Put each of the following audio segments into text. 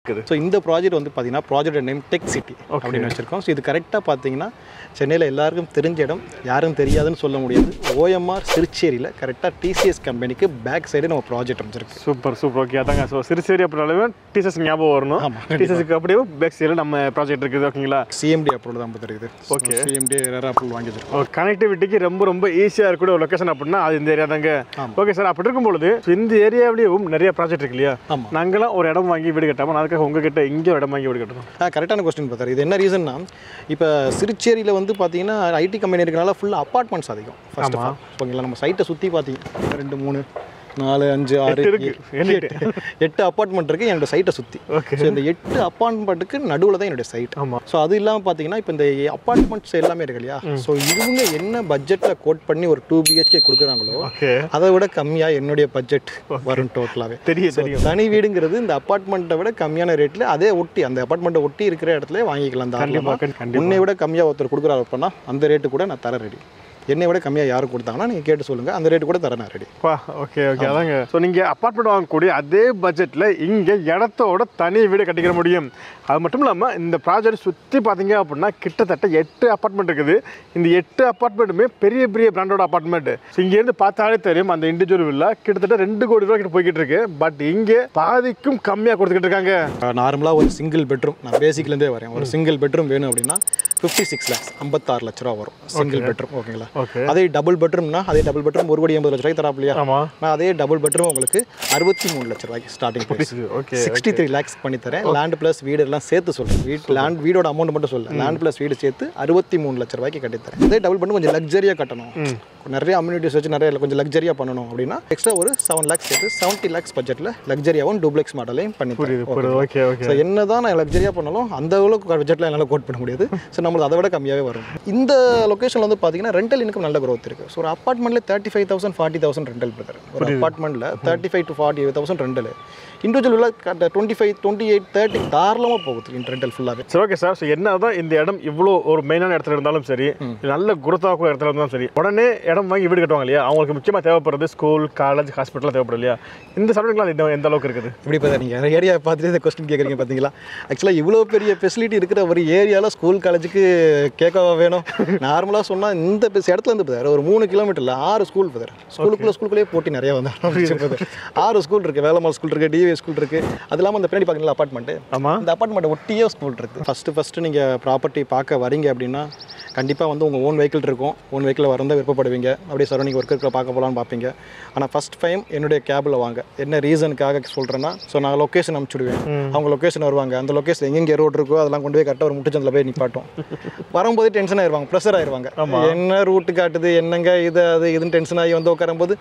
இருக்குது. ஸோ இந்த ப்ராஜெக்ட் வந்து பார்த்தீங்கன்னா ப்ராஜெக்ட் நேம் டெக் சிட்டி அப்படின்னு வச்சிருக்கோம். ஸோ இது கரெக்டாக பார்த்தீங்கன்னா சென்னையில் எல்லாருக்கும் தெரிஞ்ச இடம், யாரும் தெரியாதுன்னு சொல்ல முடியாது. OMR சிறுச்சேரியில் கரெக்டாக TCS கம்பெனிக்கு பேக் சைடு நம்ம ப்ராஜெக்ட் அமைச்சிருக்கு. Super super. ஓகே அதாங்க. ஸோ சிறுசேரி அப்படின்னாலுமே TCS ஞாபகம் வரணும். TCSக்கு அப்படியே பேக் சைடில் நம்ம ப்ராஜெக்ட் இருக்குது. ஓகேங்களா? CMD அப்ரூவல் தான் இருக்குது. ஓகே, CMD அப்ரூவல் வாங்கி வச்சிருக்கோம். கனெக்டிவிட்டிக்கு ரொம்ப ரொம்ப ஈஸியாக இருக்கக்கூடிய ஒரு லொக்கேஷன் அப்படின்னா அது இந்த ஏரியா தாங்க. ஓகே சார், அப்படி இருக்கும்பொழுது இந்த ஏரியாவிலேயும் நிறைய ப்ராஜெக்ட் இருக்கு இல்லையா? நாங்களாம் ஒரு இடம் வாங்கி வீடு கட்டாமல் அதுக்காக உங்ககிட்ட இங்கே ஒரு இடம் வாங்கி வீடு கட்டணும். கரெக்டான கொஸ்டின் பார்த்தாரு. இது என்ன ரீசன்னா, இப்போ சிறுச்சேரியில் வந்து பார்த்தீங்கன்னா IT கம்பெனி இருக்கனால ஃபுல்லாக அப்பார்ட்மெண்ட்ஸ் அதிகம். ஃபர்ஸ்ட் ஆஃப் ஆல் ஓகேங்களா, நம்ம சைட்டை சுற்றி பார்த்தீங்கன்னா 2 3 4 5 6 8 அப்பார்ட்மெண்ட் இருக்குது என்னோட சைட்டை சுற்றி. ஸோ இந்த 8 அப்பார்ட்மெண்ட்டுக்கு நடுவில் தான் என்னோட சைட். ஸோ அது இல்லாமல் பார்த்தீங்கன்னா இப்போ இந்த அப்பார்ட்மெண்ட்ஸ் எல்லாமே இருக்கு இல்லையா? ஸோ இவங்க என்ன பட்ஜெட்டில் கோட் பண்ணி ஒரு 2 BHK கொடுக்குறாங்களோ அதை விட கம்மியாக என்னுடைய பட்ஜெட் வரும் டோட்டலாகவே. தெரியும். தனி வீடுங்கிறது இந்த அப்பார்ட்மெண்ட்டை விட கம்மியான ரேட்டில் அதே ஒட்டி அந்த அப்பார்ட்மெண்ட்டை ஒட்டி இருக்கிற இடத்துல வாங்கிக்கலாம். தாராளமாக உன்னை விட கம்மியாக ஒருத்தர் கொடுக்குறாரு அப்படின்னா அந்த ரேட்டு கூட நான் தர ரெடி. என்னை விட கம்மியாக யாரும் கொடுத்தாங்கன்னா நீங்கள் கேட்டு சொல்லுங்கள், அந்த ரேட்டு கூட தரேன் நான் ரெடி. ஓகே ஓகே அதாங்க. ஸோ நீங்கள் அப்பார்ட்மெண்ட் வாங்கக்கூடிய அதே பட்ஜெட்டில் இங்கே இடத்தோட தனி வீடு கட்டிக்கிற முடியும். அது மட்டும் இல்லாமல் இந்த ப்ராஜெக்ட் சுற்றி பார்த்தீங்க அப்படின்னா கிட்டத்தட்ட 8 அப்பார்ட்மெண்ட் இருக்குது. இந்த 8 அப்பார்ட்மெண்ட்டுமே பெரிய பெரிய பிராண்டோட அப்பார்ட்மெண்ட். ஸோ இங்கேருந்து பார்த்தாலே தெரியும் அந்த இண்டிவிஜுவல் வில்லா கிட்டத்தட்ட 2 கோடி ரூபா கிட்ட போய்கிட்டு இருக்கு. பட் இங்கே பாதிக்கும் கம்மியாக கொடுத்துக்கிட்டு இருக்காங்க. நார்மலாக ஒரு சிங்கிள் பெட்ரூம், நான் பேசிக்லேருந்தே வரேன், ஒரு சிங்கிள் பெட்ரூம் வேணும் அப்படின்னா 56 lakhs 56 லட்ச ரூபா வரும் சிங்கிள் பெட்ரூம். ஓகேங்களா? அதே டபுள் பெட்ரூம்னா அதே டபுள் பெட்ரூம் 1 கோடி 80 லட்ச ரூபாய்க்கு தராப்லையா? நான் அதே டபுள் பெட்ரூம் உங்களுக்கு 63 லட்ச ரூபாய்க்கு ஸ்டார்டிங் பிரைஸ். 63 lakhs பண்ணி தரேன். லேண்ட் ப்ளஸ் வீடு எல்லாம் சேர்த்து சொல்றேன். வீடோட அமௌண்ட் மட்டும் சொல்ல, லேண்ட் ப்ளஸ் வீடு சேர்த்து 63 லட்ச ரூபாய்க்கு கட்டி தரேன். அதே டபுள் பெட்ரூம் கொஞ்சம் லக்ஸரியா கட்டணும், நிறைய அம்யூனிட்டிஸ் வச்சு நிறைய கொஞ்சம் லக்ஸரியா பண்ணணும் அப்படின்னா எக்ஸ்ட்ரா ஒரு 7 lakhs சேர்த்து 70 lakhs பட்ஜெட்ல லக்ஸரியாவும் டூப்ளெக்ஸ் மாடலையும் பண்ணி தரேன். என்னதான் நான் லக்ஸரியா பண்ணாலும் அந்த அளவுக்கு பட்ஜெட்ல என்னால் கோட் பண்ண முடியாது. ஸோ நம்மளுக்கு அதை விட கம்மியாகவே வரும். இந்த லொகேஷன்ல வந்து பார்த்தீங்கன்னா ரெண்டல் இன்கம் நல்ல growth இருக்கு. ஸோ ஒரு அப்பார்ட்மெண்ட்ல 35,000 40,000 ரெண்டல் பிரதர். ஒரு அப்பார்ட்மெண்ட்ல 35 to 40,000 ரெண்டல். இண்டிவிஜுவல் 25 28 30 தாராளமாக போகுது ரெண்டல் ஃபுல்லாகவே. சரி ஓகே சார். ஸோ என்னதான் இந்த இடம் இவ்வளோ ஒரு மெயினான இடத்துல இருந்தாலும் சரி, நல்ல குருத்தாக்கும் இடத்துல இருந்தாலும் சரி, உடனே இடம் வாங்கி வீடு கட்டுவாங்க இல்லையா? அவங்களுக்கு முக்கியமாக தேவைப்படுறது ஸ்கூல், காலேஜ், ஹாஸ்பிட்டலாம் தேவைப்படும் இல்லையா? இந்த சரௌண்டிங்லாம் எந்த அளவுக்கு இருக்குது? இப்படி பார்த்தா நீங்கள் ஏரியா பார்த்துட்டு இந்த கொஸ்டின் கேட்குறீங்க பார்த்தீங்களா? ஆக்சுவலாக இவ்வளோ பெரிய ஃபெசிலிட்டி இருக்கிற ஒரு ஏரியாவில் ஸ்கூல் காலேஜுக்கு கேட்கவா வேணும்? நார்மலாக சொன்னால் இந்த இடத்துல இருந்து பார்த்தாரு ஒரு 3 கிலோமீட்டரில் 6 ஸ்கூல் பார்த்தாரு. ஸ்கூலுக்குள்ளே போட்டி நிறையா வந்து 6 ஸ்கூல் இருக்குது. வேலம்மாள் ஸ்கூல் இருக்குது, DVA ஸ்கூல் இருக்குது. அது இல்லாமல் அந்த பின்னாடி பார்க்குறீங்களா அப்பார்ட்மெண்ட்டு, இந்த அப்பார்ட்மெண்ட் ஒட்டியே ஸ்கூல் இருக்குது. ஃபஸ்ட்டு நீங்கள் ப்ராப்பர்ட்டி பார்க்க வரீங்க அப்படின்னா கண்டிப்பாக வந்து உங்கள் ஓன் வெஹிக்கிள் இருக்கும். ஓன் வெஹிக்கிளில் வரந்தால் விருப்பப்படுவீங்க. அப்படியே சரௌண்டிங் ஒர்க் இருக்கிற பார்க்க போகலான்னு பார்ப்பீங்க. ஆனால் ஃபஸ்ட் டைம் என்னுடைய கேபில் வாங்க. என்ன ரீசனுக்காக சொல்கிறேன்னா, ஸோ நான் லொக்கேஷன் அனுப்பிச்சுடுவேன். அவங்க லொக்கேஷன் வருவாங்க. அந்த லொக்கேஷன் எங்கெங்கே ரோடு இருக்கோ அதெல்லாம் கொண்டு போய் கரெக்டாக ஒரு முட்டுச்சந்தில் போய் நிப்பாட்டும். வரும்போது டென்ஷன் ஆயிடுவாங்க, ப்ரெஷர் ஆயிடுவாங்க. என்ன ரூட்டு காட்டுது, என்னங்க இது அது இதுன்னு டென்ஷன் ஆகி வந்து உட்காரும்போது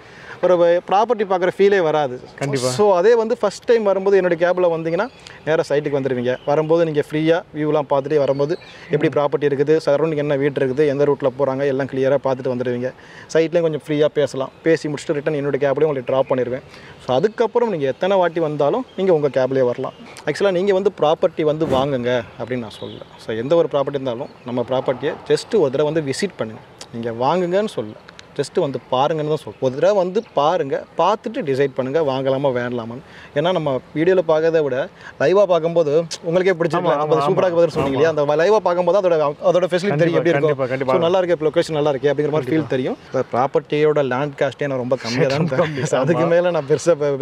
ஒரு ப்ராப்பர்ட்டி பார்க்குற ஃபீலே வராது. கண்டிப்பாக. ஸோ அதே வந்து ஃபஸ்ட் டைம் வரும்போது என்னுடைய கேபில் வந்தீங்கன்னா நேராக சைட்டுக்கு வந்துடுவீங்க. வரும்போது நீங்கள் ஃப்ரீயாக வியூலாம் பார்த்துட்டு வரும்போது எப்படி ப்ராப்பர்ட்டி இருக்குது, சரௌண்டிங் என்ன வீட்டு இருக்குது, எந்த ரூட்டில் போகிறாங்க எல்லாம் கிளியராக பார்த்துட்டு வந்துடுவீங்க. சைட்லேயும் கொஞ்சம் ஃப்ரீயாக பேசலாம். பேசி முடிச்சுட்டு ரிட்டன் என்னோடய கேப்லேயும் உங்களுக்கு ட்ராப் பண்ணிடுவேன். ஸோ அதுக்கப்புறம் நீங்கள் எத்தனை வாட்டி வந்தாலும் நீங்கள் உங்கள் கேப்லேயே வரலாம். ஆக்சுவலாக நீங்கள் வந்து ப்ராப்பர்ட்டி வந்து வாங்குங்க அப்படின்னு நான் சொல்லலை. ஸோ எந்த ஒரு ப்ராப்பர்ட்டி இருந்தாலும் நம்ம ப்ராப்பர்ட்டியை ஜஸ்ட்டு ஒரு தடவை வந்து விசிட் பண்ணுங்கள். நீங்கள் வாங்குங்கன்னு சொல்லலை, ஜஸ்ட்டு வந்து பாருங்கன்னு தான் சொல்லுவோம். ஒரு தடவை வந்து பாருங்கள், பார்த்துட்டு டிசைட் பண்ணுங்கள் வாங்கலாமா வேணலாமான்னு. ஏன்னா நம்ம வீடியோவில் பார்க்கறத விட லைவாக பார்க்கும்போது உங்களுக்கே பிடிச்சிருக்கலாம். நம்ம சூப்பராக பதில் சொன்னீங்க இல்லையா? அந்த லைவாக பார்க்கும்போது அதோட ஃபெசிலிட்டி தெரியும் எப்படி இருக்கும். ஸோ நல்லா இருக்கு, லொக்கேஷன் நல்லா இருக்கு அப்படிங்கிற மாதிரி ஃபீல் தெரியும். இப்போ ப்ராப்பர்ட்டியோட லேண்ட் காஸ்ட்டே நான் ரொம்ப கம்மியாக தான் தரேன். அதுக்கு மேலே நான்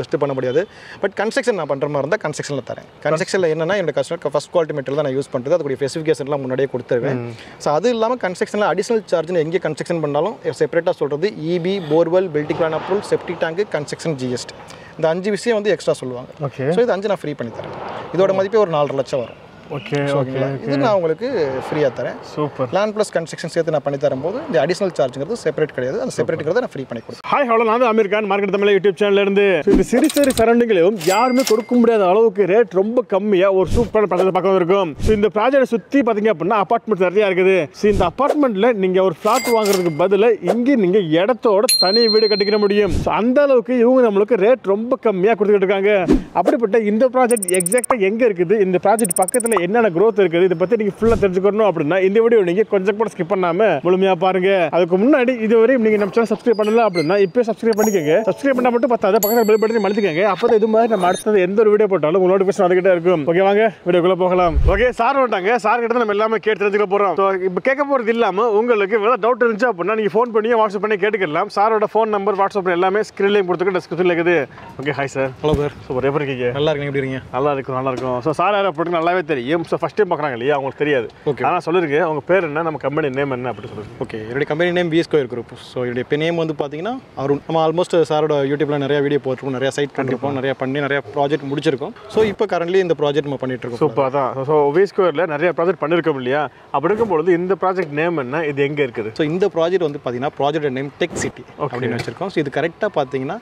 பெஸ்ட்டு பண்ண முடியாது. பட் கன்ஸ்ட்ரக்ஷன் நான் பண்ணுற மாதிரி இருந்தால் கன்ஸ்ட்ரக்ஷனில் தரேன். கன்ஸ்ட்ரக்ஷனில் என்னன்னா என்னோட கஸ்டமர் ஃபஸ்ட் குவாலிட்டி மெட்டீரியல் தான் நான் யூஸ் பண்ணுறது. அதுக்குரிய ஸ்பெசிஃபிகேஷன்லாம் முன்னாடியே கொடுத்துருவேன். ஸோ அது இல்லாமல் கன்ஸ்ட்ரக்ஷனில் அடிஷனல் சார்ஜ்னு எங்கே கன்ஸ்ட்ரக்ஷன் பண்ணாலும் செப்பரேட்டாக சொல்கிறது EB, borewell, building plan approval, septic tank, construction, GST. இந்த 5 விஷயம் வந்து எக்ஸ்ட்ரா சொல்லுவாங்க. ஸோ இது 5 நான் ஃப்ரீ பண்ணி தரேன். இதோட மதிப்பே ஒரு 4.5 லட்சம் வரும். ஓகே ஓகேங்களா? இது நான் உங்களுக்கு ஃப்ரீயாக தரேன். சூப்பர். லேண்ட் ப்ளஸ் கன்ஸ்ட்ரக்ஷன் சேர்த்து நான் பண்ணி தரும்போது இந்த அடிஷனல் சார்ஜுங்கிறது செப்பரேட் கிடையாது. அந்த செப்பரேட்டுங்கிறத நான் ஃப்ரீ பண்ணி கொடுத்தேன். ஹாய் ஹலோ, நான் அமீர் கான், மார்க்கெட் தமிழ் யூடியூப் சேனல்லேருந்து. இந்த சிறு சரௌண்டிங்லையும் யாருமே கொடுக்க முடியாத அளவுக்கு ரேட் ரொம்ப கம்மியாக ஒரு சூப்பரான ப்ராஜெக்ட் பக்கம் இருக்கும். ஸோ இந்த ப்ராஜெக்ட் சுற்றி பார்த்தீங்க அப்படின்னா அப்பார்ட்மெண்ட் நிறையா இருக்குது. ஸோ இந்த அப்பார்ட்மெண்ட்டில் நீங்கள் ஒரு ஃப்ளாட் வாங்குறதுக்கு பதிலாக இங்கே நீங்கள் இடத்தோட தனி வீடு கட்டிக்கிற முடியும். ஸோ அந்த அளவுக்கு இவங்க நம்மளுக்கு ரேட் ரொம்ப கம்மியாக கொடுத்துக்கிட்டு இருக்காங்க. அப்படிப்பட்ட இந்த ப்ராஜெக்ட் எக்ஸாக்டாக எங்கே இருக்குது, இந்த ப்ராஜெக்ட் பக்கத்தில் மார்க்கெட்டில் என்னென்ன growth இருக்குது இதை பற்றி நீங்கள் ஃபுல்லாக தெரிஞ்சுக்கணும் அப்படின்னா இந்த வீடியோ நீங்கள் கொஞ்சம் கூட ஸ்கிப் பண்ணாமல் முழுமையாக பாருங்க. அதுக்கு முன்னாடி இதுவரை நீங்கள் நம்ம சேனல் சப்ஸ்கிரைப் பண்ணல அப்படின்னா இப்போ சப்ஸ்கிரைப் பண்ணிக்கோங்க. சப்ஸ்கிரைப் பண்ணால் மட்டும் பத்தாது, பக்கத்தில் பெல் பட்டனை மழுத்திக்கங்க. அப்போ இது மாதிரி நம்ம அடுத்தது எந்த ஒரு வீடியோ போட்டாலும் உங்களோட நோட்டிஃபிகேஷன் அதுக்கிட்டே இருக்கும். ஓகே, வாங்க வீடியோக்குள்ளே போகலாம். ஓகே, சார் வந்துட்டாங்க. சார் கிட்ட நம்ம எல்லாமே கேட்டு தெரிஞ்சுக்க போகிறோம். ஸோ இப்போ கேட்க போகிறது இல்லாமல் உங்களுக்கு ஏதாவது டவுட் இருந்துச்சு அப்படின்னா நீங்கள் ஃபோன் பண்ணி வாட்ஸ்அப் பண்ணி கேட்டுக்கலாம். சாரோட ஃபோன் நம்பர் வாட்ஸ்அப் எல்லாமே ஸ்க்ரீன்லேயும் கொடுத்துருக்கு, டிஸ்கிரிப்ஷனில் இருக்குது. Okay, hi sir. Hello sir. Super, எப்படி இருக்கீங்க? நல்லா இருக்கீங்க, எப்படி இருக்கீங்க? நல்லா இருக்கும். ஸோ சார் யாரை போட்டு நல்லாவே தெரியும். ஸோ ஃபஸ்ட் டைம் பார்க்குறாங்க இல்லையா, அவங்களுக்கு தெரியாது. ஓகே, ஆனால் சொல்லிருங்க உங்கள் பேர் என்ன, நம்ம கம்பெனி நேம் என்ன அப்படி சொல்லுங்கள். ஓகே, என்னுடைய company name BS Square Group. So என்னுடைய நேம் வந்து பார்த்தீங்கன்னா அருண். நம்ம ஆல்மோஸ்ட் சாரோட யூடியூப்ல நிறைய வீடியோ போட்டிருக்கோம், நிறைய சைட் பண்ணிருப்போம், நிறைய ப்ராஜெக்ட் முடிச்சிருக்கோம். ஸோ இப்போ கரண்ட்லி இந்த ப்ராஜெக்ட் நம்ம பண்ணிட்டு இருக்கோம். சூப்பர் தான். ஸோ BS Squareல நிறைய ப்ராஜெக்ட் பண்ணியிருக்கோம் இல்லையா, அப்படி இருக்கும்பொழுது இந்த ப்ராஜெக்ட் நேம் என்ன, இது எங்கே இருக்குது? ஸோ இந்த ப்ராஜெக்ட் வந்து பார்த்தீங்கன்னா ப்ராஜெக்ட் நேம் டெக் சிட்டி அப்படின்னு வச்சிருக்கோம். ஸோ இது கரெக்டாக பார்த்தீங்கன்னா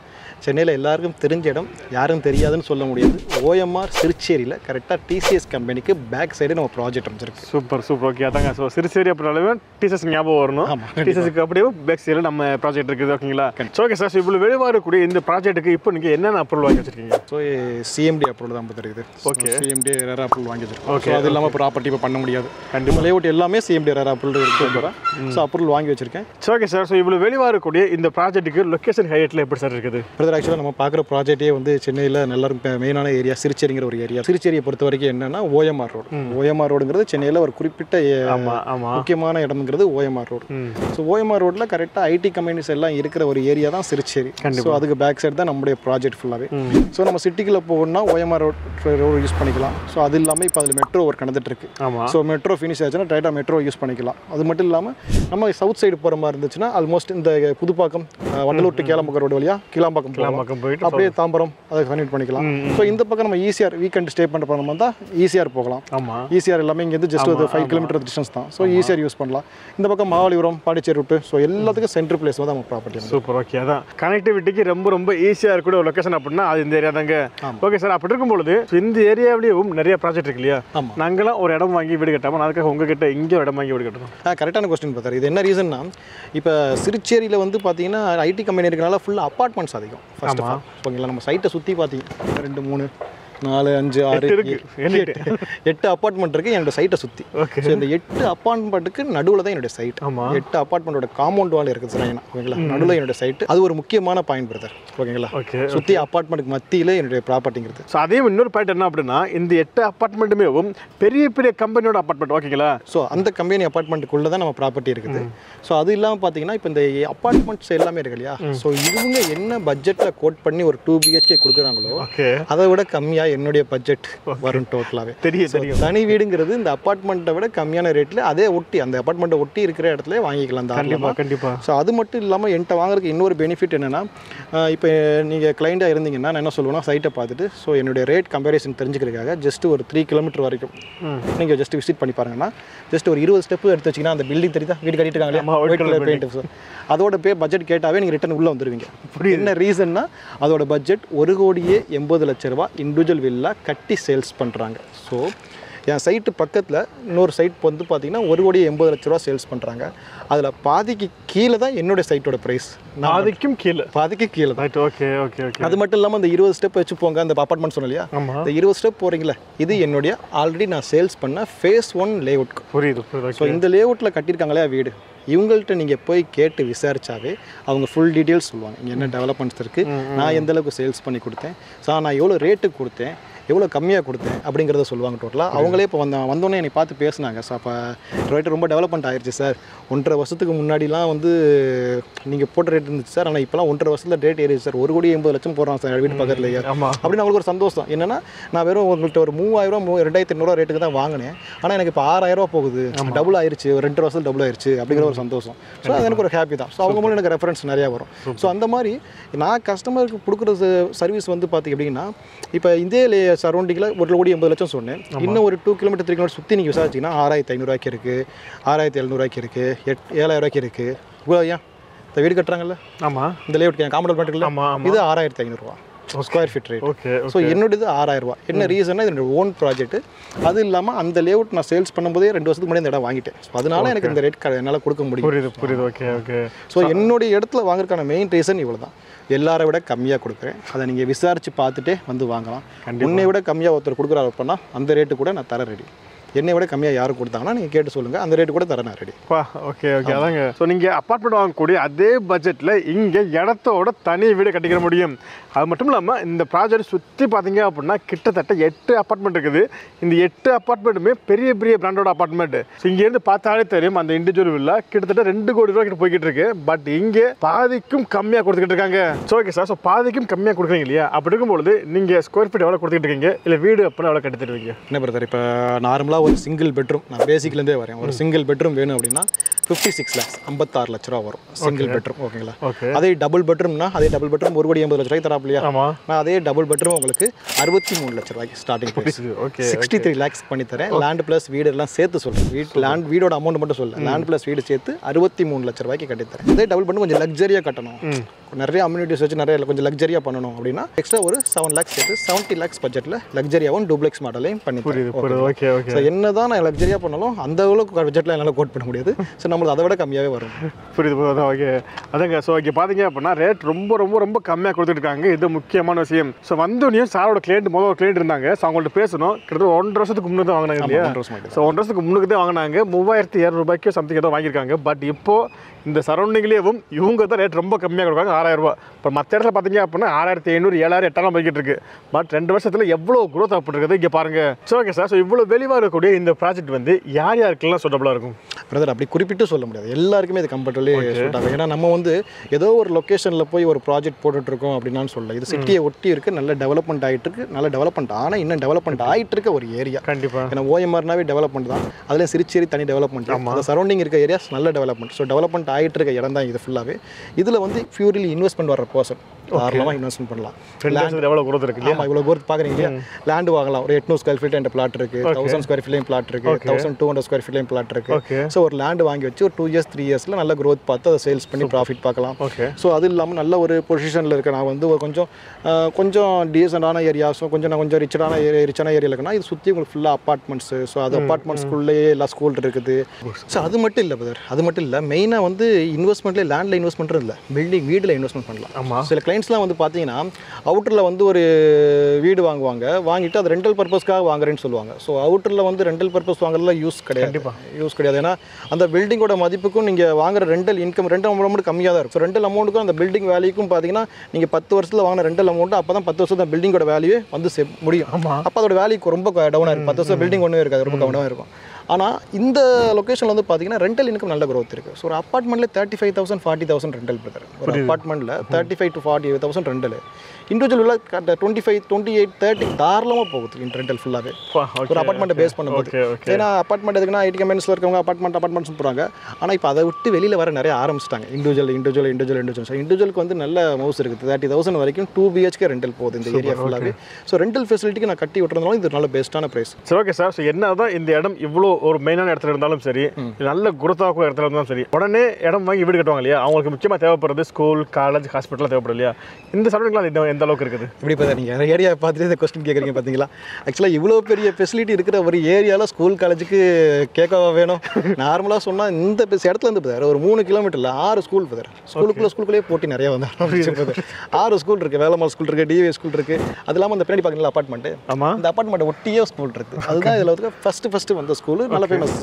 சென்னையில் எல்லாருக்கும் தெரிஞ்ச இடம், யாரும் தெரியாதுன்னு சொல்ல முடியாது. OMR சிறுச்சேரியில் கரெக்டாக TCS கம்பெனிக்கு பேக் சைடு நம்ம ப்ராஜெக்ட் அமைச்சிருக்கோம். சூப்பர். ஓகே, அதாங்க. ஸோ சிறுசேரி அப்படின்னாலுமே TCS ஞாபகம் வரணும். TCSக்கு அப்படியே பேக் சைடில் நம்ம ப்ராஜெக்ட் இருக்குது. ஓகேங்களா? Okay sir. ஸோ இவ்வளோ வெளிவாரக்கூடிய இந்த ப்ராஜெக்ட்டுக்கு இப்போ நீங்கள் என்னென்ன அப்ரூவல் வாங்கி வச்சிருக்கீங்க? ஸோ CMD அப்ரூவல் தான் இருக்குது. ஓகே, CMD RERA அப்ரூவல் வாங்கி வச்சிருக்கோம். ஓகே, அது இல்லாமல் ப்ராப்பர்ட்டி இப்போ பண்ண முடியாது. கண்டிப்பாக லேஅவுட் எல்லாமே CMD RERA அப்ரூவல் இருக்குது. ஸோ அப்ரூவல் வாங்கி வச்சிருக்கேன். Okay sir. ஸோ இவ்வளோ வெளிவாரக்கூடிய இந்த ப்ராஜெக்ட்டுக்கு லொக்கேஷன் ஹைலைட்டில் எப்படி சார் இருக்குது? பிரதர், ஆக்சுவலாக நம்ம பார்க்குற ப்ராஜெக்டே வந்து சென்னையில் எல்லாரும் மெயினான ஏரியா சிறுச்சேரிங்கிற ஒரு ஏரியா. சிறுச்சேரியை பொறுத்த வரைக்கும் என்னன்னா OMR ரோடு. OMR ரோடுங்கிறது சென்னையில் ஒரு குறிப்பிட்ட முக்கியமான இடம்ங்கிறது OMR ரோடு. ஸோ OMR ரோட்டில் கரெக்டாக IT கம்பெனிஸ் எல்லாம் இருக்கிற ஒரு ஏரியா தான் சிறுச்சேரி. ஸோ அதுக்கு பேக் சைடு தான் நம்மளுடைய ப்ராஜெக்ட் ஃபுல்லாகவே. ஸோ நம்ம சிட்டிக்குள்ளே போகணும்னா OMR ரோடு யூஸ் பண்ணிக்கலாம். ஸோ அது இல்லாமல் இப்போ அதில் மெட்ரோ ஒர்க் நடந்துட்டு இருக்கு. ஸோ மெட்ரோ ஃபினிஷ் ஆச்சுன்னா டைரெக்டாக மெட்ரோ யூஸ் பண்ணிக்கலாம். அது மட்டும் இல்லாமல் நம்ம சவுத் சைடு போகிற மாதிரி இருந்துச்சுன்னா ஆல்மோஸ்ட் இந்த புதுப்பாக்கம் வண்டலூர் டு கேளம்பாக்கம் ரோடு வழியாக கிளாம்பாக்கம் போயிட்டு அப்படியே தாம்பரம் அதை கன்வெர்ட் பண்ணிக்கலாம். ஸோ இந்த பக்கம் நம்ம ஈஸியார் வீக்கெண்ட் ஸ்டே பண்ணுற மாதிரி தான் ஈஸியார் போகலாம். ஈஸியார் எல்லாமே இங்கேருந்து ஜஸ்ட் ஒரு 5 கிலோமீட்டர் டிஸ்டன்ஸ் தான். ஸோ ஈஸியார் யூஸ் பண்ணலாம். இந்த பக்கம் மகாபலிபுரம், பாண்டிச்சேரி ரூட்டு, ஸோ எல்லாத்துக்கும் சென்ட்ரல் பிளேஸ் தான் நம்ம ப்ராப்பர்ட்டி. சூப்பர். ஓகே, அதான் கனெக்டிவிட்டிக்கு ரொம்ப ஈஸியாக இருக்கக்கூடிய ஒரு லொக்கேஷன் அப்படின்னா அது இந்த ஏரியா தாங்க. Okay sir. அப்படி இருக்கும்பொழுது இந்த ஏரியாவிலேயும் நிறைய ப்ராஜெக்ட் இருக்கு இல்லையா, நாங்களாம் ஒரு இடம் வாங்கி வீடு கட்டாமல் அதுக்காக உங்ககிட்ட இங்கே ஒரு இடம் வாங்கி வீடு கட்டணும்? கரெக்டான கொஸ்டின் பார்த்தாரு. இது என்ன ரீசன்னா, இப்போ சிறுச்சேரியில் வந்து பார்த்தீங்கன்னா IT கம்பெனி இருக்கனால ஃபுல்லாக அப்பார்ட்மெண்ட்ஸ் அதிகம். ஃபர்ஸ்ட் ஆஃப் ஆல் ஓகேங்களா, நம்ம சைட்டை சுற்றி பார்த்தீங்கன்னா 2, 3, 4, 5, 6, 8 அப்பார்ட்மெண்ட் இருக்குது என்னோட சைட்டை சுற்றி. ஸோ இந்த 8 அப்பார்ட்மெண்ட்டுக்கு நடுவில் தான் என்னோட சைட். 8 அப்பார்ட்மெண்ட்டோட காம்பவுண்ட் வால் இருக்குது சார். ஓகேங்களா, நடுவில் என்னோட சைட்டு. அது ஒரு முக்கியமான பாயிண்ட் பிரதர். ஓகேங்களா, சுற்றி அப்பார்ட்மெண்ட்டுக்கு மத்தியில் என்னுடைய ப்ராப்பர்ட்டிங்கிறது. ஸோ அதே இன்னொரு பாயிண்ட் என்ன அப்படின்னா, இந்த 8 அப்பார்ட்மெண்ட்டுமே பெரிய கம்பெனியோட அப்பார்ட்மெண்ட். ஓகேங்களா, ஸோ அந்த கம்பெனி அப்பார்ட்மெண்ட்டுக்குள்ளே தான் நம்ம ப்ராப்பர்ட்டி இருக்குது. ஸோ அது இல்லாமல் பார்த்தீங்கன்னா இப்போ இந்த அப்பார்ட்மெண்ட்ஸ் எல்லாமே இருக்கு இல்லையா, ஸோ இவங்க என்ன பட்ஜெட்டில் கோட் பண்ணி ஒரு 2 BHK கொடுக்குறாங்களோ அதை விட கம்மியாக என்னுடைய பட்ஜெட் வரும் டோட்டலாகவே. தெரியும். தனி வீடுங்கிறது இந்த அப்பார்ட்மெண்ட்டை விட கம்மியான ரேட்டில் அதே ஒட்டி அந்த அப்பார்ட்மெண்ட்டை ஒட்டி இருக்கிற இடத்துல வாங்கிக்கலாம். கண்டிப்பாக. ஸோ அது மட்டும் இல்லாமல் என்கிட்ட வாங்குறதுக்கு இன்னொரு பெனிஃபிட் என்னென்னா, இப்போ நீங்கள் கிளைண்டாக இருந்தீங்கன்னா நான் என்ன சொல்லுவேன்னா, சைட்டை பார்த்துட்டு ஸோ என்னுடைய ரேட் கம்பேரிசன் தெரிஞ்சுக்கிறதுக்காக ஜஸ்ட் ஒரு 3 கிலோமீட்டர் வரைக்கும் நீங்கள் ஜஸ்ட் விசிட் பண்ணி பாருங்கன்னா, ஜஸ்ட் ஒரு 20 ஸ்டெப்பு எடுத்து வச்சிங்கன்னா அந்த பில்டிங் தெரியுதா, வீடு கட்டிட்டு இருக்காங்களே, அதோட பட்ஜெட் கேட்டாவே நீங்கள் ரிட்டர்ன் உள்ளே வந்துடுவீங்க. என்ன ரீசன்னா, அதோட பட்ஜெட் 1,80,00,000 ரூபா இண்டிவிஜுவல் வில்லா கட்டி சேல்ஸ் பண்ணுறாங்க. ஸோ என் சைட்டு பக்கத்தில் இன்னொரு சைட் வந்து பார்த்தீங்கன்னா 1,80,00,000 ரூபா சேல்ஸ் பண்ணுறாங்க. அதில் பாதிக்கு கீழே தான் என்னுடைய சைட்டோட ப்ரைஸ். பாதிக்கு கீழே தான். ஓகே. அது மட்டும் இல்லாமல் அந்த 20 ஸ்டெப் வச்சு போங்க, அந்த அப்பார்ட்மெண்ட் சொன்னோம் இல்லையா, இந்த 20 ஸ்டெப் போகிறீங்களா, இது என்னுடைய ஆல்ரெடி நான் சேல்ஸ் பண்ண phase 1 லேஅவுட். புரியுது. ஸோ இந்த லேஅவுட்டில் கட்டியிருக்காங்களே வீடு, இவங்கள்ட்ட நீங்கள் போய் கேட்டு விசாரிச்சாவே அவங்க ஃபுல் டீட்டெயில்ஸ் சொல்லுவாங்க. இங்கே என்ன டெவலப்மெண்ட்ஸ் இருக்குது, நான் எந்த அளவுக்கு சேல்ஸ் பண்ணி கொடுத்தேன், ஸோ நான் எவ்வளோ ரேட்டுக்கு கொடுத்தேன், எவ்வளோ கம்மியாக கொடுத்தேன் அப்படிங்கிறத சொல்லுவாங்க டோட்டலாக. அவங்களே இப்போ வந்தோடனே என்னை பார்த்து பேசினாங்க. ஸோ அப்போ ரேட்டு ரொம்ப டெவலப்மெண்ட் ஆயிடுச்சு சார். 1.5 வருஷத்துக்கு முன்னாடிலாம் வந்து நீங்கள் போட்ட ரேட் இருந்துச்சு சார், ஆனால் இப்போலாம் 1.5 வருஷத்தில் ரேட் ஏறிச்சு சார், 1,80,00,000 போடுறான் சார் வீட்டு பக்கத்துலேயே அப்படின்னு அவங்களுக்கு ஒரு சந்தோஷம். என்னன்னா, நான் வெறும் உங்கள்கிட்ட ஒரு 3,000, 2,800 ரேட்டுக்கு தான் வாங்கினேன், ஆனால் எனக்கு இப்போ 6,000 போகுது, டபுள் ஆயிடுச்சு, ஒரு 2 வருஷத்தில் டபுள் ஆயிடுச்சு அப்படிங்கிற ஒரு சந்தோஷம். ஸோ அது எனக்கு ஒரு ஹாப்பி தான். ஸோ அவங்க மூலம் எனக்கு ரெஃபரன்ஸ் நிறையா வரும். ஸோ அந்த மாதிரி நான் கஸ்டமருக்கு கொடுக்குற சர்வீஸ் வந்து பார்த்திங்க அப்படின்னா, இப்போ இதே சரௌண்டிங்கில் 1,80,00,000 சொன்னேன். இன்னும் ஒரு 2 கிலோமீட்டர் 3 கிலோமீட்டர் சுற்றி நீங்கள் விசாரிச்சிங்கன்னா 6,500 ரூபாய்க்கு இருக்குது, 6,700 ரூபாய்க்கு இருக்குது, 7,000 ரூபாய்க்கு இருக்குது. இவ்வளோ ஏன் இந்த வீடு கட்டுறாங்கல்ல, இந்த லேஅவுட் காம்பவுண்ட் பண்ணிருக்கல, இது 6,500 ரூபா. Square feet rate. Okay. So என்னோடது 6000 ரூபா. என்ன ரீசன்னா இது என்னோட ஓன் ப்ராஜெக்ட். அது இல்லாமல் அந்த லேஅவுட் நான் சேல்ஸ் பண்ணும்போதே 2 வருஷத்துக்கு முன்னாடி இந்த இடம் வாங்கிட்டேன். ஸோ அதனால எனக்கு இந்த ரேட் என்னால் கொடுக்க முடியும். புரியுது. Okay okay. ஸோ என்னுடைய இடத்துல வாங்குறதுக்கான மெயின் ரீசன் இவ்வளோ தான். எல்லாரை விட கம்மியாக கொடுக்குறேன். அதை நீங்கள் விசாரித்து பார்த்துட்டே வந்து வாங்கலாம். உன்னை விட கம்மியாக ஒருத்தர் கொடுக்குறாரு அப்படின்னா அந்த ரேட்டு கூட நான் தர ரெடி. என்னை விட கம்மியாக யாரும் கொடுத்தாங்கன்னா நீங்கள் கேட்டு சொல்லுங்கள், அந்த ரேட்டு கூட தரேன் ரெடி. ஓகே அதாங்க. ஸோ நீங்கள் அப்பார்ட்மெண்ட் வாங்கக்கூடிய அதே பட்ஜெட்டில் இங்கே இடத்தோட தனி வீடு கட்டிக்கிற முடியும். அது மட்டும் இல்லாமல் இந்த ப்ராஜெக்ட் சுற்றி பார்த்தீங்க அப்படின்னா கிட்டத்தட்ட 8 அப்பார்ட்மெண்ட் இருக்குது. இந்த 8 அப்பார்ட்மெண்ட்டுமே பெரிய பெரிய பிராண்டோட அப்பார்ட்மெண்ட். ஸோ இங்கேருந்து பார்த்தாலே தெரியும் அந்த இண்டிவிஜுவல் வில்லா கிட்டத்தட்ட 2 கோடி ரூபா கிட்ட போய்கிட்டு இருக்கு. பட் இங்கே பாதிக்கும் கம்மியாக கொடுத்துக்கிட்டு இருக்காங்க. ஸோ ஓகே சார், ஸோ பாதிக்கும் கம்மியாக கொடுக்குறீங்க இல்லையா? அப்படி இருக்கும்பொழுது நீங்கள் ஸ்கொயர் ஃபீட் எவ்வளோ கொடுத்துக்கிட்டு இருக்கீங்க, இல்லை வீடு அப்படின்னா எவ்வளோ கட்டி தருவீங்க? என்ன பிரதர், இப்போ நார்மலாக ஒரு சிங்கிள் பெட்ரூம், நான் பேசிக்லேருந்தே வரேன், ஒரு சிங்கிள் பெட்ரூம் வேணும் அப்படின்னா 56 lakhs 56 லட்ச ரூபா வரும் சிங்கிள் பெட்ரூம். ஓகேங்களா? அதே டபுள் பெட்ரூம்னா அதே டபுள் பெட்ரூம் 1,80 லட்ச ரூபாய்க்கு தராப்லையா? நான் அதே டபுள் பெட்ரூம் உங்களுக்கு 63 லட்ச ரூபாய்க்கு ஸ்டார்டிங் ப்ரைஸ். 63 lakhs பண்ணி தரேன். லேண்ட் ப்ளஸ் வீடு எல்லாம் சேர்த்து சொல்கிறேன். வீடோட அமௌண்ட் மட்டும் சொல்ல, லேண்ட் ப்ளஸ் வீடு சேர்த்து 63 லட்ச ரூபாய்க்கு கட்டி தரேன். அதே டபுள் பெட்ரூம் கொஞ்சம் லக்ஸரியாக கட்டணும், நிறைய அம்யூனிட்டிஸ் வச்சு நிறைய கொஞ்சம் லக்ஸரியாக பண்ணணும் அப்படின்னா எக்ஸ்ட்ரா ஒரு 7 lakhs சேர்த்து 70 lakhs பட்ஜெட்டில் லக்ஸரியாகவும் டூப்ளெக்ஸ் மாடலையும் பண்ணி தரேன். ஸோ என்ன தான் நான் லக்ஸரியாக பண்ணாலும் அந்த அளவுக்கு பட்ஜெட்டில் என்னால் கோட் பண்ண முடியாது. ஸோ நம்மளுக்கு அதை விட கம்மியாகவே வரும். புரியுது. ஓகே அதாங்க. ஸோ இங்கே பார்த்தீங்க அப்படின்னா ரேட் ரொம்ப ரொம்ப ரொம்ப கம்மியாக கொடுத்துருக்காங்க. இது முக்கியமான விஷயம். ஸோ வந்தோடனே சாரோட முதல் ஒரு கிளைண்ட் இருந்தாங்க. ஸோ அவங்கள்ட்ட பேசணும். கிட்டத்தட்ட 1.5 வருஷத்துக்கு முன்னாடி தான் வாங்கினாங்க இல்லையா? ஸோ 1.5 வருஷத்துக்கு முன்னுக்கு தான் வாங்கினாங்க. 3,200 ரூபாய்க்கு சம்திங் ஏதோ வாங்கியிருக்காங்க. பட் இப்போது இந்த சரௌண்டிங்லேயும் இவங்க தான் ரேட் ரொம்ப கம்மியாக கொடுக்காங்க, 6,000 ரூபா. இப்போ மற்ற இடத்துல பார்த்தீங்க அப்படின்னா 6,500, 7,000, 8,000 போய்கிட்டு இருக்கு. பட் 2 வருஷத்தில் எவ்வளோ க்ரோத் ஆகிட்டு இங்கே பாருங்கள். ஸோ ஓகே சார், ஸோ இவ்வளோ வெளிவாக இருக்கக்கூடிய இந்த ப்ராஜெக்ட் வந்து யாருக்கெல்லாம் சூட்டபுளாக இருக்கும்? பிரதர், அப்படி குறிப்பிட்டு சொல்ல முடியாது. எல்லாருக்குமே இது கம்ஃபர்டபுளே சொல்லிட்டாங்க. ஏன்னா நம்ம வந்து ஏதோ ஒரு லொக்கேஷனில் போய் ஒரு ப்ராஜெக்ட் போட்டுட்ருக்கோம் அப்படின்னான்னு சொல்லல. இது சிட்டியை ஒட்டி இருக்குது, நல்ல டெவலப்மெண்ட் ஆகிட்டு இருக்கு. நல்ல டெவலப்மெண்ட் ஆனால் இன்னும் டெவலப்மெண்ட் ஆகிட்டு இருக்க ஒரு ஏரியா. கண்டிப்பாக. ஏன்னா ஓஎம்ஆர்னாவே டெவலப்மெண்ட் தான். அதில் சிரிச்சேரி தனி டெவலப்மெண்ட். அந்த சரௌண்டிங் இருக்க ஏரியாஸ் நல்ல டெவலப்மெண்ட். ஸோ டெவலப்மெண்ட் ஆகிட்டு இருக்க இடம் தான் இது ஃபுல்லாகவே. இதில் வந்து பியூர்லி இன்வெஸ்ட்மெண்ட் வர பர்சன் தாராளமாக இன்வெஸ்ட்மெண்ட் பண்ணலாம். எவ்வளோ குரோத் இருக்கு? ஆமாம், இவ்வளோ குரோத் பார்க்குறீங்க இல்லையா? லேண்டு வாங்கலாம். ஒரு 800 ஸ்கொயர் ஃபீட் என்ற பிளாட் இருக்குது, 1000 ஸ்கொயர் ஃபீட்லையும் பிளாட் இருக்குது, 1200 ஸ்கொயர் ஃபீட்லையும் பிளாட் இருக்குது. ஸோ ஒரு லேண்டு வாங்கி வச்சு ஒரு 2 years 3 yearsல நல்ல growth பார்த்து அதை சேல்ஸ் பண்ணி ப்ராஃபிட் பார்க்கலாம். ஸோ அது இல்லாமல் நல்ல ஒரு பொசிஷனில் இருக்க நான் வந்து ஒரு கொஞ்சம் டீசெண்டான ஏரியாஸும் கொஞ்சம் ரிச்சான ஏரியாவில் இருக்குன்னா இது சுற்றி உங்களுக்கு ஃபுல்லாக அப்பார்ட்மெண்ட்ஸு. ஸோ அது அப்பார்ட்மெண்ட்ஸ்குள்ளேயே எல்லா ஸ்கூல் இருக்குது. ஸோ அது மட்டும் இல்லை பிரதர், அது மட்டும் இல்லை, மெயினாக வந்து இன்வெஸ்ட்மெண்ட்லேயே லேண்டில் இன்வெஸ்ட்மெண்ட்டும் இல்லை, பில்டிங் வீடில் இன்வெஸ்ட்மெண்ட் பண்ணலாம். சில கிளைண்ட்ஸ்லாம் வந்து பார்த்தீங்கன்னா அவுட்டரில் வந்து ஒரு வீடு வாங்கிட்டு அது ரெண்டல் பர்பஸ்க்காக வாங்குறேன்னு சொல்லுவாங்க. ஸோ அவுட்டரில் வந்து ரெண்டல் பர்பஸ் வாங்குறதுல யூஸ் கிடையாது. ஏன்னா அந்த பில்டிங்கோட மதிப்புக்கும் நீங்கள் வாங்குற ரெண்டல் அமௌண்ட் கம்மியாக தான் இருக்கும். ஸோ ரெண்டல் அமௌண்ட்டுக்கும் அந்த பில்டிங் வேல்யூக்கும் பார்த்தீங்கன்னா நீங்கள் 10 வருஷத்தில் வாங்கின ரெண்டல் அமௌண்ட் அப்போ தான் 10 வருஷம் பில்டிங்கோட வேல்யூ வந்து முடியும். அப்போ அதோட வேல்யூ ரொம்ப டவுனாக இருக்கும். 10 வருஷம் பில்டிங் ஒன்றும் இருக்காது, ரொம்ப டவுனாக இருக்கும். ஆனால் இந்த லொக்கேஷனில் வந்து பார்த்தீங்கன்னா ரெண்டல் இன்கம் நல்ல growth இருக்குது. ஸோ ஒரு அப்பார்ட்மெண்ட்டில் 35,000 40,000 ரெண்டல் பிரதர். ஒரு அப்பார்ட்மெண்ட்டில் 35,000 to 40,000 ரெண்டல். இண்டிவிஜுவல் 25, 28, 30 தாராளமாக போகுது இந்த ரெண்டல் ஃபுல்லாகவே ஒரு அப்பார்ட்மெண்ட்டை பேஸ் பண்ணும்போது. ஏன்னா அப்பார்ட்மெண்ட் எதுக்குன்னா ஐடி கம்பெனிஸில் இருக்கவங்க அப்பார்ட்மெண்ட்ஸ் போகிறாங்க. ஆனால் இப்போ அதை விட்டு வெளியில் வர நிறைய ஆரம்பிச்சிட்டாங்க. இண்டிவிஜுவலுக்கு வந்து நல்ல மவுஸ் இருக்குது. 30,000 வரைக்கும் 2 BHK ரெண்டல் போகுது இந்த ஏரியா ஃபுல்லாகவே. ஸோ ரெண்டல் ஃபெசிலிட்டிக்கு நான் கட்டி விட்டுறதுனால இது நல்ல பெஸ்ட்டான ப்ரைஸ். சரி, ஓகே சார். ஸோ என்ன தான் இந்த இடம் இவ்வளோ ஒரு மெயினான இடத்துல இருந்தாலும் சரி, நல்ல குருத்தாக்கும் இடத்துல இருந்தாலும் சரி, உடனே இடம் வாங்கி வீடு கட்டுவாங்க இல்லையா? அவங்களுக்கு முக்கியமாக தேவைப்படுறது ஸ்கூல், காலேஜ், ஹாஸ்பிட்டலாக தேவைப்படும் இல்லையா? இந்த சரௌண்டிங்லாம் எந்த அளவுக்கு இருக்குது? இப்படி பார்த்தா நீங்கள் ஏரியா பார்த்துட்டு இந்த கொஸ்டின் கேட்குறீங்க பார்த்தீங்களா? ஆக்சுவலாக இவ்வளோ பெரிய ஃபெசிலிட்டி இருக்கிற ஒரு ஏரியாவில் ஸ்கூல் காலேஜுக்கு கேட்கவா வேணும்? நார்மலாக சொன்னால் இந்த இடத்துல இருந்து பார்த்தாரு ஒரு 3 கிலோமீட்டரில் 6 ஸ்கூல் பார்த்தாரு. ஸ்கூலுக்குள்ளேயே போட்டி நிறையா வந்தார். 6 ஸ்கூல் இருக்குது. வேலம்மாள் ஸ்கூல் இருக்குது, டிஏ ஸ்கூல் இருக்குது. அது இல்லாமல் அந்த பின்னாடி பார்க்குறீங்களா அப்பார்ட்மெண்ட்டு? ஆமாம், இந்த அப்பார்ட்மெண்ட் ஒட்டியே ஸ்கூல் இருக்குது. அதுதான் இதில் வந்து ஃபஸ்ட்டு வந்த ஸ்கூல். நல்ல ஃபேமஸ்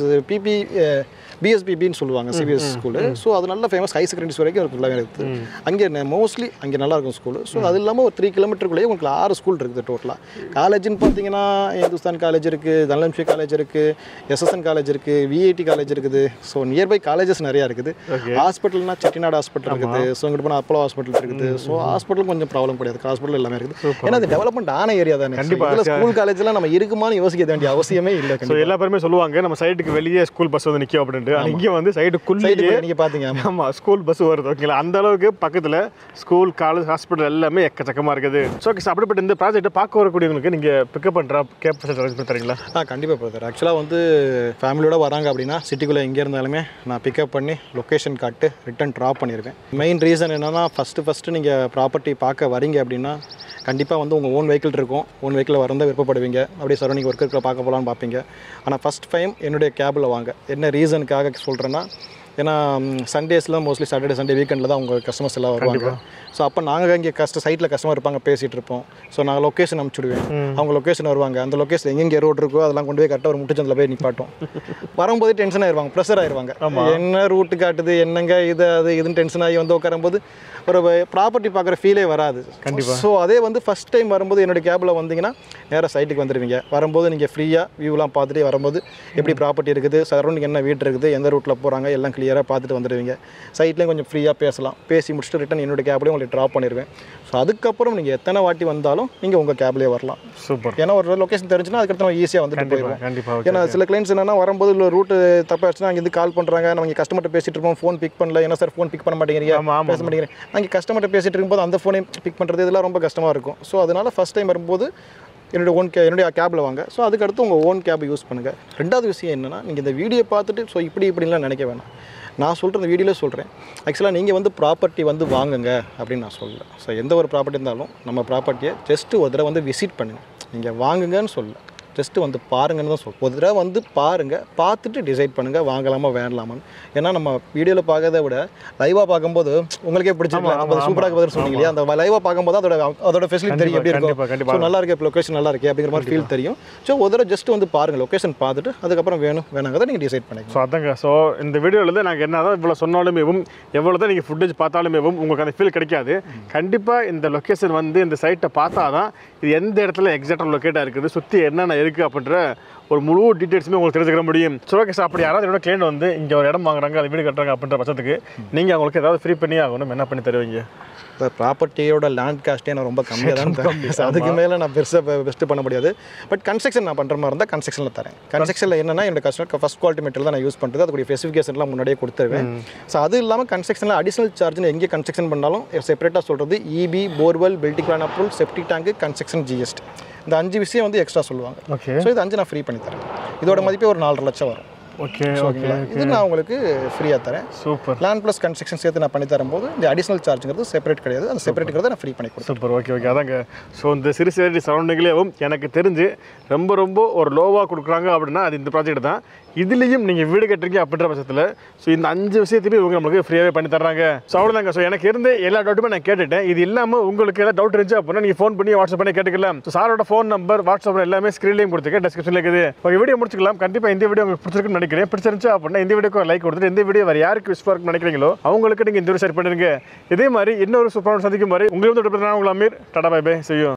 பிஎஸ்பிபின்னு சொல்லுவாங்க, சிபிஎஸ் ஸ்கூலு. ஸோ அது நல்ல ஃபேமஸ். ஹை செகண்டரிஸ் வரைக்கும் ஒரு ஃபுல்லாகவே இருக்குது. அங்கே மோஸ்ட்லி அங்கே நல்லாயிருக்கும் ஸ்கூலு. ஸோ அது இல்லாமல் ஒரு 3 கிலோமீட்டருக்குள்ளேயே உங்களுக்கு 6 ஸ்கூல் இருக்குது டோட்டலாக. காலேஜ்னு பார்த்தீங்கன்னா இந்துஸ்தான் காலேஜ் இருக்குது, தனலட்சுமி காலேஜ் இருக்குது, எஸ்எஸ்என் காலேஜ் இருக்குது, விஐடி காலேஜ் இருக்குது. ஸோ நியர்பை காலேஜஸ் நிறையா இருக்குது. ஹாஸ்பிட்டல்னா செட்டிநாடு ஹாஸ்பிட்டல் இருக்குது. ஸோ இங்கிட்டு போனால் அப்போலோ ஹாஸ்பிட்டல் இருக்குது. ஸோ ஹாஸ்பிட்டல் கொஞ்சம் ப்ராப்ளம் கிடையாது, ஹாஸ்பிட்டல் எல்லாமே இருக்குது. ஏன்னா அது டெவலப்மெண்ட் ஆன ஏரியா தானே. கண்டிப்பாக ஸ்கூல் காலேஜ்லாம் நம்ம இருக்குமான்னு யோசிக்க வேண்டிய அவசியமே இல்லை. ஸோ எல்லா பேருமே சொல்லுவாங்க நம்ம சைட்டுக்கு வெளியே ஸ்கூல் பஸ் வந்து நிற்கும் அப்படின்ட்டு. இங்கே வந்து சைட்டுக்குள்ளேயே நீங்கள் பார்த்தீங்க. ஆமாம், ஸ்கூல் பஸ் வருது. ஓகேங்களா? அந்த அளவுக்கு பக்கத்தில் ஸ்கூல், காலேஜ், ஹாஸ்பிட்டல் எல்லாமே எக்கச்சக்கமாக இருக்குது. ஸோ அப்படிப்பட்ட இந்த ப்ராஜெக்ட்டை பார்க்க வரக்கூடியவங்களுக்கு நீங்கள் பிக்கப் பண்ணுறா கேப் அரேஞ்ச் பண்ணி தரீங்களா? கண்டிப்பாக பிரதர். ஆக்சுவலாக வந்து ஃபேமிலியோட வராங்க அப்படின்னா சிட்டிக்குள்ளே எங்கே இருந்தாலுமே நான் பிக்கப் பண்ணி லொக்கேஷன் காட்டு ரிட்டன் ட்ராப் பண்ணியிருக்கேன். மெயின் ரீசன் என்னென்னா ஃபஸ்ட்டு நீங்கள் ப்ராப்பர்ட்டி பார்க்க வரீங்க அப்படின்னா கண்டிப்பாக வந்து உங்கள் ஓன் வெஹிக்கிள் இருக்கும், ஓன் வெஹிக்கிளில் வரந்தால் விருப்பப்படுவீங்க, அப்படியே சரௌண்டிங் ஒர்க் இருக்கிற பார்க்க போகலான்னு பார்ப்பீங்க. ஆனால் ஃபஸ்ட் டைம் என்னுடைய கேபில் வாங்க. என்ன ரீசனுக்காக சொல்கிறேன்னா, ஏன்னா சண்டேஸில் மோஸ்ட்லி சாட்டர்டே சண்டே வீக்கெண்டில் தான் உங்கள் கஸ்டமர்ஸ் எல்லாம் வருவாங்க. ஸோ அப்போ நாங்கள் இங்கே சைட்டில் கஸ்டமர் இருப்பாங்க, பேசிகிட்டு இருப்போம். ஸோ நாங்கள் லொக்கேஷன் அனுப்பிச்சுடுவேன், அவங்க லொக்கேஷன் வருவாங்க. அந்த லொக்கேஷன் எங்கெங்கே ரோட் இருக்கோ அதெல்லாம் கொண்டு போய் கரெக்டாக ஒரு முட்டுச்சந்தில் போய் நிப்பாட்டும். வரும்போது டென்ஷன் ஆயிடுவாங்க, ப்ரெஷர் ஆயிடுவாங்க. என்ன ரூட்டு காட்டுது, என்னங்க இது அது இதுன்னு டென்ஷன் ஆகி வந்து உட்காரும்போது ஒரு ப்ராப்பர்ட்டி பார்க்குற ஃபீலே வராது. கண்டிப்பாக. ஸோ அதே வந்து ஃபஸ்ட் டைம் வரும்போது என்னுடைய கேபில் வந்தீங்கன்னா நேராக சைட்டுக்கு வந்துடுவீங்க. வரும்போது நீங்கள் ஃப்ரீயாக வியூலாம் பார்த்துட்டு வரும்போது எப்படி ப்ராப்பர்ட்டி இருக்குது, சரௌண்டிங் என்ன வீடு இருக்குது, எந்த ரூட்டில் போகிறாங்க எல்லாம் கிளியராக பார்த்துட்டு வந்துடுவீங்க. சைட்லேயும் கொஞ்சம் ஃப்ரீயாக பேசலாம். பேசி முடிச்சுட்டு ரிட்டன் என்னுடைய கேப்லேயும் உங்களுக்கு ட்ராப் பண்ணிடுவேன். ஸோ அதுக்கப்புறம் நீங்கள் எத்தனை வாட்டி வந்தாலும் நீங்கள் உங்கள் கேப்லேயே வரலாம். சூப்பர். ஏன்னா ஒரு லொக்கேஷன் தெரிஞ்சுன்னா அதுக்கடுத்து நம்ம ஈஸியாக வந்துட்டு போயிடுவோம். கண்டிப்பாக. ஏன்னா சில கிளைண்ட்ஸ் என்னன்னா வரும்போது இல்லை ரூட்டு தப்பாச்சுன்னா அங்கேருந்து கால் பண்ணுறாங்க, நம்ம இங்கே கஸ்டமர்கிட்ட பேசிட்டு இருப்போம், ஃபோன் பிக் பண்ணல, ஏன்னா சார் ஃபோன் பிக் பண்ண மாட்டேங்கிறீங்க, பேச மாட்டேங்கிறேன். நாங்கள் கஸ்டமர்கிட்ட பேசிட்டு இருக்கும்போது அந்த ஃபோனை பிக் பண்ணுறது இதெல்லாம் ரொம்ப கஷ்டமாக இருக்கும். ஸோ அதனால் ஃபஸ்ட் டைம் வரும்போது என்னுடைய கேபில் வாங்க. ஸோ அதுக்கடுத்து உங்கள் ஓன் கேப் யூஸ் பண்ணுங்கள். ரெண்டாவது விஷயம் என்னென்னா, நீங்கள் இந்த வீடியோ பார்த்துட்டு ஸோ இப்படிலாம் நினைக்க வேணாம். நான் சொல்கிற இந்த வீடியோவில் சொல்கிறேன், ஆக்சுவலாக நீங்கள் வந்து ப்ராப்பர்ட்டி வந்து வாங்குங்க அப்படின்னு நான் சொல்லலை. ஸோ எந்த ஒரு ப்ராப்பர்ட்டி இருந்தாலும் நம்ம ப்ராப்பர்ட்டியை ஜஸ்ட்டு ஒரு தடவை வந்து விசிட் பண்ணுங்கள். நீங்கள் வாங்குங்கன்னு சொல்லலை, ஜஸ்ட்டு வந்து பாருங்கன்னு தான் சொல்லுவோம். ஒரு தடவை வந்து பாருங்கள், பார்த்துட்டு டிசைட் பண்ணுங்கள் வாங்கலாமா வேணலாமான்னு. ஏன்னா நம்ம வீடியோவில் பார்க்கறத விட லைவாக பார்க்கும்போது உங்களுக்கே பிடிச்சிருக்கலாம். சூப்பராக பதில் சொன்னீங்க இல்லையா, அந்த லைவாக பார்க்கும்போது அதோட ஃபெசிலிட்டி தெரியும் எப்படி இருக்கும். ஸோ நல்லா இருக்கு, லொக்கேஷன் நல்லா இருக்கு அப்படிங்கிற மாதிரி ஃபீல் தெரியும். ஸோ ஒரு தடவை ஜஸ்ட் வந்து பாருங்கள், லொக்கேஷன் பார்த்துட்டு அதுக்கப்புறம் வேணாங்கிறத நீங்கள் டிசைட் பண்ணிக்கலாம். ஸோ அதாங்க. ஸோ இந்த வீடியோவில் நாங்கள் என்ன தான் இவ்வளோ சொன்னாலுமேவும் எவ்வளோ தான் நீங்கள் ஃபுட்டேஜ் பார்த்தாலுமேவும் உங்களுக்கு அந்த ஃபீல் கிடைக்காது. கண்டிப்பாக இந்த லொக்கேஷன் வந்து இந்த சைட்டை பார்த்தா தான் இது எந்த இடத்துல எக்ஸாக்டாக லொக்கேட்டாக இருக்குது, சுற்றி என்னென்ன இருக்குது அப்படின்ற ஒரு முழு டீட்டெயில்ஸுமே உங்களுக்கு தெரிஞ்சுக்க முடியும். ஸோ ஓகே சார், அப்படி யாராவது என்னோட கிளைண்ட் வந்து இங்கே ஒரு இடம் வாங்குறாங்க, அது வீடு கட்டுறாங்க அப்படின்ற பட்சத்துக்கு நீங்கள் அவங்களுக்கு ஏதாவது ஃப்ரீ பண்ணி ஆகணும், என்ன பண்ணி தருவீங்க? இப்போ ப்ராப்பர்ட்டியோட லேண்ட் காஸ்ட்டே நான் ரொம்ப கம்மியாக தான் தரேன். அதுக்கு மேலே நான் பெஸ்ட்டு பண்ண முடியாது. பட் கன்ஸ்ட்ரக்ஷன் நான் பண்ணுற மாதிரி இருந்தால் கன்ஸ்ட்ரக்ஷனில் தரேன். கன்ஸ்ட்ரக்ஷனில் என்னென்னா என்னோட கஸ்டமர் ஃபஸ்ட் குவாலிட்டி மெட்டீரியல் தான் நான் யூஸ் பண்ணுறது, அதுக்குரிய ஸ்பெசிஃபிகேஷன்லாம் முன்னாடியே கொடுத்துருவேன். ஸோ அது இல்லாமல் கன்ஸ்ட்ரக்ஷனில் அடிஷனல் சார்ஜ்னு எங்கே கன்ஸ்ட்ரக்ஷன் பண்ணாலும் செப்பரேட்டாக சொல்கிறது EB, borewell, building plan approval, septic tank, construction, GST, இந்த 5 விஷயம் வந்து எக்ஸ்ட்ரா சொல்லுவாங்க. ஓகே. ஸோ இது 5 நான் ஃப்ரீ பண்ணி தரேன். இதோட மதிப்பே ஒரு 4.5 லட்சம் வரும். ஓகே ஓகேங்களா, இது நான் உங்களுக்கு ஃப்ரீயாக தரேன். சூப்பர். லேண்ட் ப்ளஸ் கன்ஸ்ட்ரக்ஷன் சேர்த்து நான் பண்ணி தரும்போது இந்த அடிஷனல் சார்ஜுங்கிறது செப்பரேட் கிடையாது, அந்த செப்பரேட்டுங்கிறத நான் ஃப்ரீ பண்ணி கொடுத்தேன். சூப்பர். Okay okay. அதாங்க. ஸோ இந்த சிறுசேரி சரௌண்டிங்லேயும் எனக்கு தெரிஞ்சு ரொம்ப ஒரு லோவாக கொடுக்குறாங்க அப்படின்னா அது இந்த ப்ராஜெக்ட் தான். இதுலேயும் நீங்கள் வீடு கட்டுறீங்க அப்படின்ற பட்சத்தில் ஸோ இந்த 5 விஷயத்தையுமே இவங்க நம்மளுக்கு ஃப்ரீயாகவே பண்ணி தர்றாங்க. ஸோ அவ்வளோதாங்க. ஸோ எனக்கு இருந்த எல்லா டவுட்டுமே நான் கேட்டுட்டேன். இது இல்லாமல் உங்களுக்கு ஏதாவது டவுட் இருந்துச்சு அப்படின்னா நீங்கள் ஃபோன் பண்ணி வாட்ஸ்அப் பண்ணி கேட்டுக்கலாம். ஸோ சாரோட ஃபோன் நம்பர் வாட்ஸ்அப் எல்லாமே ஸ்க்ரீன்லேயும் கொடுத்துருக்கேன், டிஸ்கிரிப்ஷனில் இருக்குது. ஓகே, வீடியோ முடிச்சுக்கலாம். கண்டிப்பாக இந்த வீடியோ உங்களுக்கு பிடிச்சிருக்குன்னு நினைக்கிறேன். பிடிச்சிருந்துச்சு அப்படின்னா இந்த வீடியோக்கு லைக் கொடுத்துட்டு இந்த வீடியோ வேறு யாருக்கு யூஸ்ஃபுல்லாக இருக்குன்னு நினைக்கிறீங்களோ அவங்களுக்கு நீங்கள் இந்த வீடியோ ஷேர் பண்ணிடுங்க. இதே மாதிரி இன்னொரு சூப்பரான சந்திக்கும் மாதிரி உங்களுக்கு வந்து உங்களை அமீர் டாடா பை பை செய்யும்.